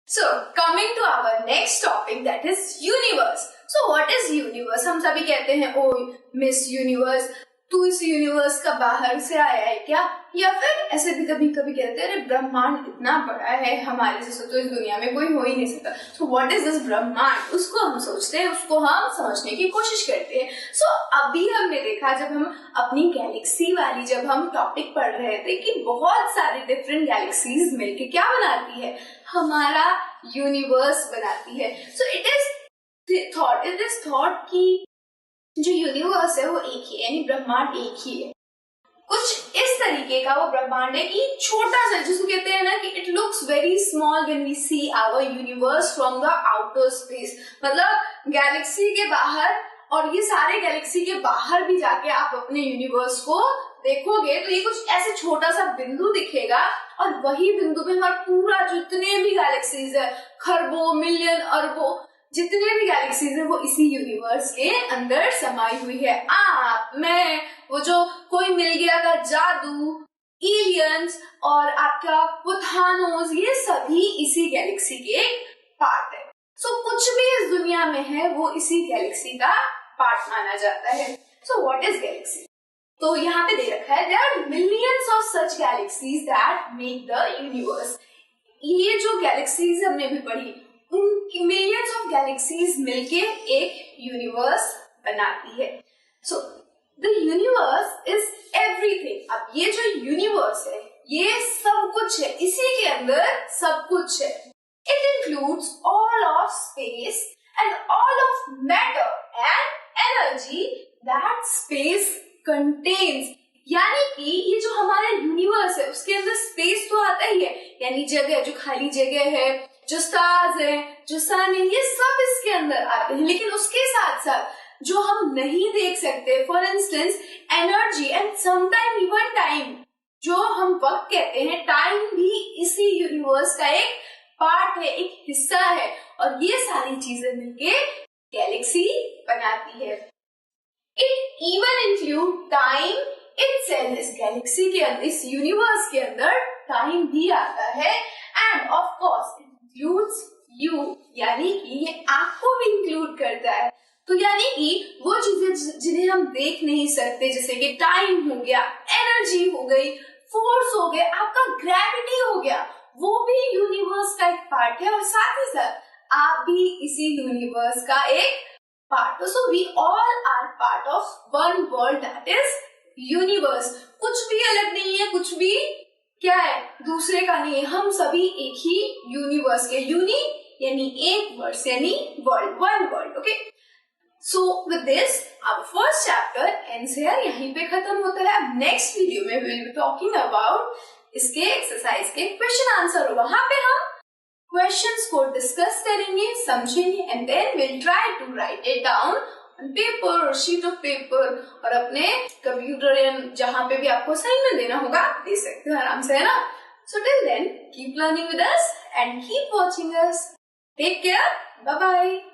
So, coming to our next topic, that is universe. So, what is universe? हम सभी कहते हैं, ओ miss universe, तू इस यूनिवर्स का बाहर से आया है क्या? या फिर ऐसे भी कभी कभी कहते हैं, अरे ब्रह्मांड इतना बड़ा है, हमारे जैसे तो इस दुनिया में कोई हो ही नहीं सकता. So, what is this ब्रह्मांड? उसको हम सोचते हैं, उसको हम समझने की कोशिश करते हैं. So, अभी हमने देखा, जब हम अपनी गैलेक्सी वाली जब हम टॉपिक पढ़ रहे थे, कि बहुत सारी डिफरेंट गैलेक्सीज मिलके क्या बनाती है, हमारा यूनिवर्स बनाती है. सो इट इज थॉट कि जो यूनिवर्स है वो एक ही है, यानी ब्रह्मांड एक ही है. कुछ इस तरीके का वो ब्रह्मांड है कि छोटा सा, जिसको कहते हैं ना कि it looks very small when we see our universe from the outer space. मतलब गैलेक्सी के बाहर, और ये सारे गैलेक्सी के बाहर भी जाके आप अपने यूनिवर्स को देखोगे तो ये कुछ ऐसे छोटा सा बिंदु दिखेगा, और वही बिंदु पे हमारा पूरा जितने भी गैलेक्सीज है, खरबों मिलियन अरबों जितने भी गैलेक्सीज है, वो इसी यूनिवर्स के अंदर समाई हुई है. आप, मैं, वो जो कोई मिल गया का जादू, एलियंस और आपका वो थानोस, ये सभी इसी गैलेक्सी के पार्ट है. सो कुछ भी इस दुनिया में है वो इसी गैलेक्सी का पार्ट माना जाता है. So what is Galaxy? तो यहाँ पे दे रखा है, there are millions of such galaxies that make the universe. ये जो गैलेक्सीज हमने भी पढ़ी, उन मिलियंस ऑफ गैलेक्सीज मिलके एक यूनिवर्स बनाती है. So the universe is everything. अब ये जो यूनिवर्स है ये सब कुछ है, इसी के अंदर सब कुछ है. It includes all of space and all of matter and energy that space contains. यानी कि ये जो हमारा यूनिवर्स है उसके अंदर स्पेस तो आता ही है, यानी जगह, जो खाली जगह है, जो स्टार्स है, जो सन है, ये सब इसके अंदर आते हैं. लेकिन उसके साथ साथ जो हम नहीं देख सकते, for instance energy and sometime even time, जो हम वक्त कहते हैं, टाइम भी इसी यूनिवर्स का एक पार्ट है, एक हिस्सा है. और ये सारी चीजें मिलके गैलेक्सी बनाती है. It even include time itself. इस गैलेक्सी के अंदर, इस यूनिवर्स के अंदर टाइम भी आता है. End of course it includes you, यानी कि ये आपको भी इंक्लूड करता है. तो यानी कि वो चीजें जिन्हें हम देख नहीं सकते, जैसे कि टाइम हो गया, एनर्जी हो गई, फोर्स हो गया, आपका ग्रेविटी हो गया, वो भी यूनिवर्स का एक पार्ट है. और साथ ही साथ आप भी इसी यूनिवर्स का एक पार्ट हो. So we all are part of one world, that is universe. कुछ भी अलग नहीं है, कुछ भी क्या है, दूसरे का नहीं है. हम सभी एक ही यूनिवर्स के. यूनि यानी एक, वर्स यानी world, one world. Okay, so with this our first chapter ends here. यहीं पे खत्म होता है. अब नेक्स्ट वीडियो में विल बी टॉकिंग अबाउट इसके एक्सरसाइज के क्वेश्चन आंसर. वहां पे हम क्वेश्चंस को डिस्कस करेंगे, समझेंगे, and then will try to write it down on paper और शीट ऑफ पेपर, और अपने कंप्यूटर या जहां पे भी आपको असाइनमेंट देना होगा दे सकते हो आराम से, है ना. So till then keep learning with us and keep watching us. Take care, bye bye.